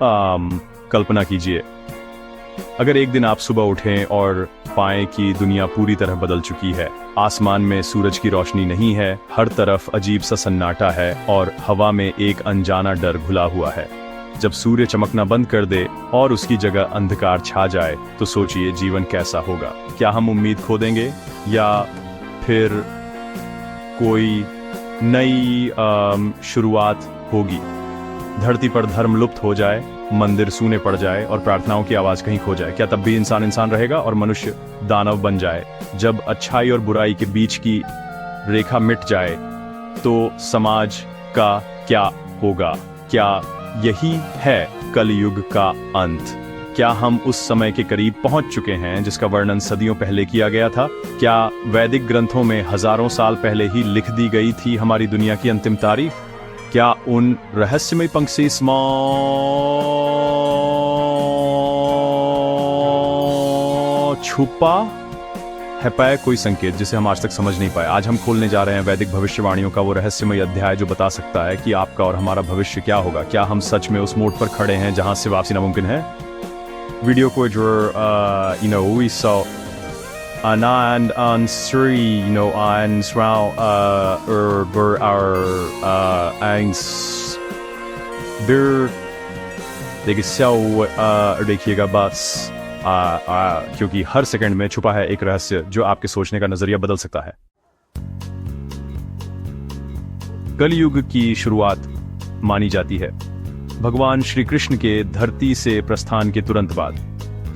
कल्पना कीजिए, अगर एक दिन आप सुबह उठें और पाएं कि दुनिया पूरी तरह बदल चुकी है। आसमान में सूरज की रोशनी नहीं है, हर तरफ अजीब सा सन्नाटा है और हवा में एक अनजाना डर घुला हुआ है। जब सूर्य चमकना बंद कर दे और उसकी जगह अंधकार छा जाए तो सोचिए जीवन कैसा होगा। क्या हम उम्मीद खो देंगे या फिर कोई नई शुरुआत होगी? धरती पर धर्म लुप्त हो जाए, मंदिर सूने पड़ जाए और प्रार्थनाओं की आवाज कहीं खो जाए, क्या तब भी इंसान इंसान रहेगा और मनुष्य दानव बन जाए? जब अच्छाई और बुराई के बीच की रेखा मिट जाए तो समाज का क्या होगा? क्या यही है कलयुग का अंत? क्या हम उस समय के करीब पहुंच चुके हैं जिसका वर्णन सदियों पहले किया गया था? क्या वैदिक ग्रंथों में हजारों साल पहले ही लिख दी गई थी हमारी दुनिया की अंतिम तारीख? क्या उन रहस्यमय पंक्ति छुपा है पाए कोई संकेत जिसे हम आज तक समझ नहीं पाए? आज हम खोलने जा रहे हैं वैदिक भविष्यवाणियों का वो रहस्यमय अध्याय जो बता सकता है कि आपका और हमारा भविष्य क्या होगा। क्या हम सच में उस मोड़ पर खड़े हैं जहां से वापसी नामुमकिन है? वीडियो को जो we saw Anand on Sri, and Srao angst bir देखिएगा बस क्योंकि हर सेकंड में छुपा है एक रहस्य जो आपके सोचने का नजरिया बदल सकता है। कलयुग की शुरुआत मानी जाती है भगवान श्री कृष्ण के धरती से प्रस्थान के तुरंत बाद,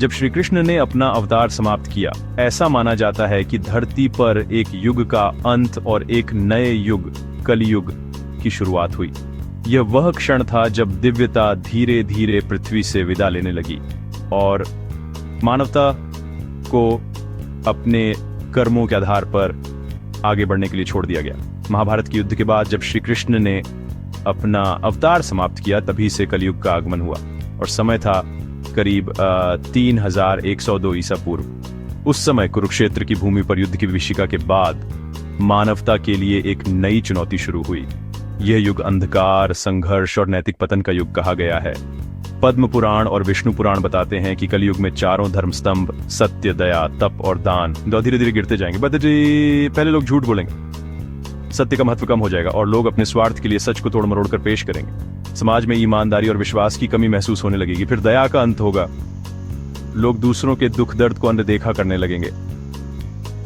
जब श्री कृष्ण ने अपना अवतार समाप्त किया। ऐसा माना जाता है कि धरती पर एक युग का अंत और एक नए युग कलयुग की शुरुआत हुई। यह वह क्षण था जब दिव्यता धीरे धीरे पृथ्वी से विदा लेने लगी और मानवता को अपने कर्मों के आधार पर आगे बढ़ने के लिए छोड़ दिया गया। महाभारत के युद्ध के बाद जब श्री कृष्ण ने अपना अवतार समाप्त किया, तभी से कलयुग का आगमन हुआ और समय था करीब 3102 ईसा पूर्व। उस समय कुरुक्षेत्र की भूमि पर युद्ध की विभीषिका के बाद मानवता के लिए एक नई चुनौती शुरू हुई। यह युग अंधकार, संघर्ष और नैतिक पतन का युग कहा गया है। पद्म पुराण और विष्णु पुराण बताते हैं कि कलयुग में चारों धर्म स्तंभ सत्य, दया, तप और दान धीरे धीरे गिरते जाएंगे। पहले लोग झूठ बोलेंगे, सत्य का महत्व कम हो जाएगा और लोग अपने स्वार्थ के लिए सच को तोड़ मरोड़ कर पेश करेंगे। समाज में ईमानदारी और विश्वास की कमी महसूस होने लगेगी। फिर दया का अंत होगा, लोग दूसरों के दुख दर्द को अनदेखा करने लगेंगे।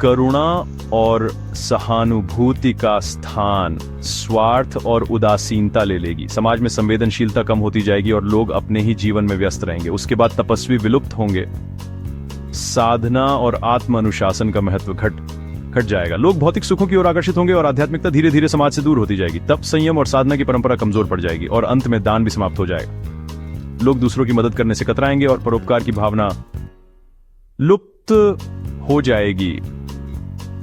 करुणा और सहानुभूति का स्थान स्वार्थ और उदासीनता ले लेगी। समाज में संवेदनशीलता कम होती जाएगी और लोग अपने ही जीवन में व्यस्त रहेंगे। उसके बाद तपस्वी विलुप्त होंगे, साधना और आत्म अनुशासन का महत्व घट जाएगा। लोग भौतिक सुखों की ओर आकर्षित होंगे और आध्यात्मिकता धीरे धीरे समाज से दूर होती जाएगी। तप, संयम और साधना की परंपरा कमजोर पड़ जाएगी और अंत में दान भी समाप्त हो जाएगा। लोग दूसरों की मदद करने से कतराएंगे और परोपकार की भावना लुप्त हो जाएगी।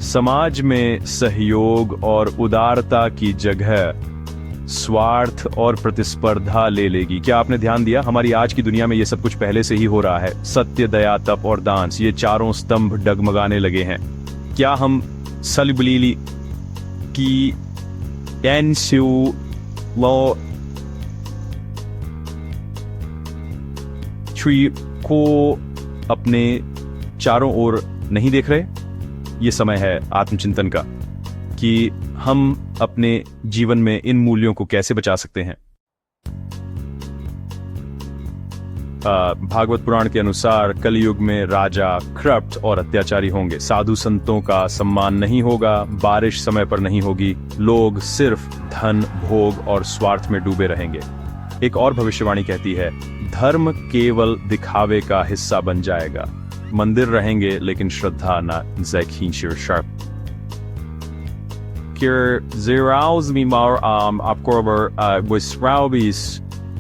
समाज में सहयोग और उदारता की जगह स्वार्थ और प्रतिस्पर्धा ले लेगी। क्या आपने ध्यान दिया? हमारी आज की दुनिया में ये सब कुछ पहले से ही हो रहा है। सत्य, दया, तप और दान, ये चारों स्तंभ डगमगाने लगे हैं। क्या हम सलिबली की को अपने चारों ओर नहीं देख रहे? ये समय है आत्मचिंतन का कि हम अपने जीवन में इन मूल्यों को कैसे बचा सकते हैं। भागवत पुराण के अनुसार कलयुग में राजा क्रप्ट और अत्याचारी होंगे। साधु संतों का सम्मान नहीं होगा, बारिश समय पर नहीं होगी, लोग सिर्फ धन, भोग और स्वार्थ में डूबे रहेंगे। एक और भविष्यवाणी कहती है, धर्म केवल दिखावे का हिस्सा बन जाएगा। मंदिर रहेंगे लेकिन श्रद्धा ना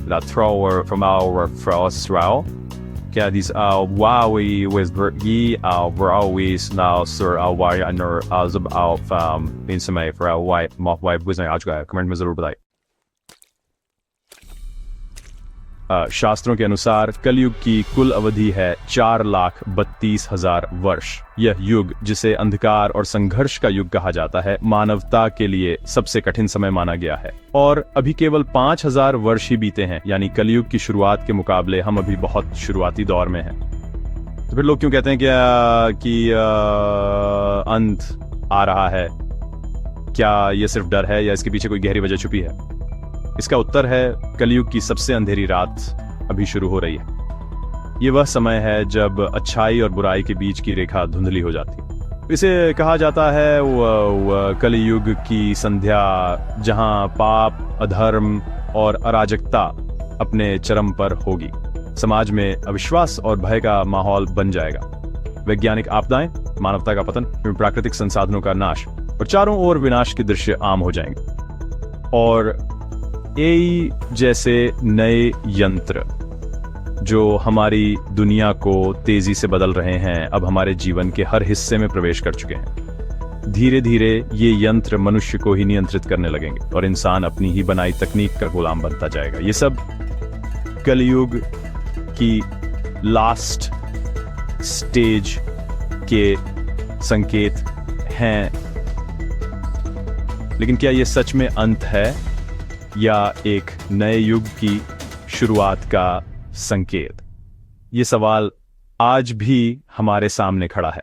la thrower from our Frostral. Yeah, these Huawei with ye were always now sir why under as about in some for our white mock white was I आज का कमेंट में जरूर बताइए। शास्त्रों के अनुसार कलयुग की कुल अवधि है 4,32,000 वर्ष। यह युग, जिसे अंधकार और संघर्ष का युग कहा जाता है, मानवता के लिए सबसे कठिन समय माना गया है। और अभी केवल 5,000 वर्ष ही बीते हैं, यानी कलयुग की शुरुआत के मुकाबले हम अभी बहुत शुरुआती दौर में हैं। तो फिर लोग क्यों कहते हैं कि अंत आ रहा है? क्या यह सिर्फ डर है या इसके पीछे कोई गहरी वजह छुपी है? इसका उत्तर है, कलयुग की सबसे अंधेरी रात अभी शुरू हो रही है। ये वह समय है जब अच्छाई और बुराई के बीच की रेखा धुंधली हो जाती है। इसे कहा जाता है कलयुग की संध्या, जहां पाप, अधर्म और अराजकता अपने चरम पर होगी। समाज में अविश्वास और भय का माहौल बन जाएगा। वैज्ञानिक आपदाएं, मानवता का पतन, प्राकृतिक संसाधनों का नाश और चारों ओर विनाश के दृश्य आम हो जाएंगे। और एआई जैसे नए यंत्र जो हमारी दुनिया को तेजी से बदल रहे हैं, अब हमारे जीवन के हर हिस्से में प्रवेश कर चुके हैं। धीरे धीरे ये यंत्र मनुष्य को ही नियंत्रित करने लगेंगे और इंसान अपनी ही बनाई तकनीक का गुलाम बनता जाएगा। ये सब कलयुग की लास्ट स्टेज के संकेत हैं। लेकिन क्या ये सच में अंत है या एक नए युग की शुरुआत का संकेत? ये सवाल आज भी हमारे सामने खड़ा है।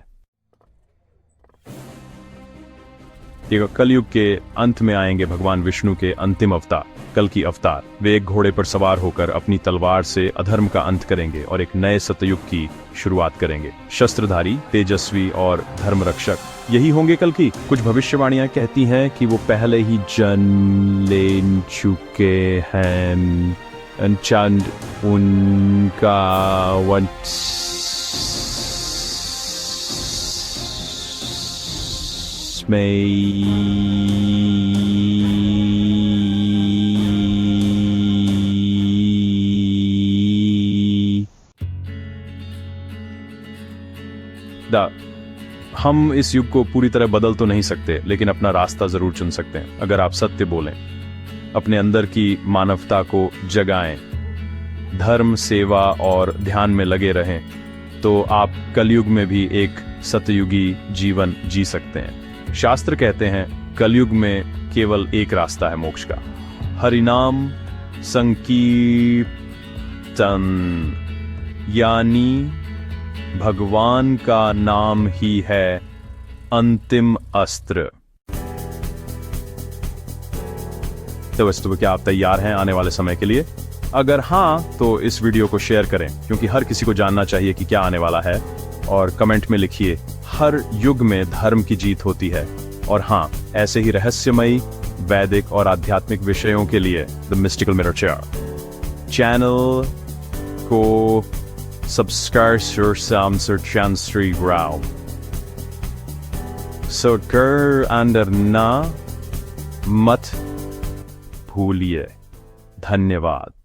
कलयुग के अंत में आएंगे भगवान विष्णु के अंतिम अवतार, कल की अवतार। वे एक घोड़े पर सवार होकर अपनी तलवार से अधर्म का अंत करेंगे और एक नए सतयुग की शुरुआत करेंगे। शस्त्रधारी, तेजस्वी और धर्म रक्षक यही होंगे कल की। कुछ भविष्यवाणियां कहती हैं कि वो पहले ही जन्म ले चुके हैं। चंद उनका वंश में हम इस युग को पूरी तरह बदल तो नहीं सकते, लेकिन अपना रास्ता जरूर चुन सकते हैं। अगर आप सत्य बोलें, अपने अंदर की मानवता को जगाएं, धर्म, सेवा और ध्यान में लगे रहें, तो आप कलयुग में भी एक सतयुगी जीवन जी सकते हैं। शास्त्र कहते हैं, कलयुग में केवल एक रास्ता है मोक्ष का, हरिनाम संकीर्तन, यानी भगवान का नाम ही है अंतिम अस्त्र। तो वैसे क्या आप तैयार हैं आने वाले समय के लिए? अगर हाँ, तो इस वीडियो को शेयर करें, क्योंकि हर किसी को जानना चाहिए कि क्या आने वाला है। और कमेंट में लिखिए, हर युग में धर्म की जीत होती है। और हाँ, ऐसे ही रहस्यमयी, वैदिक और आध्यात्मिक विषयों के लिए द मिस्टिकल मिरर चैनल को सब्सक्राइब कर अंदर ना मत भूलिए। धन्यवाद।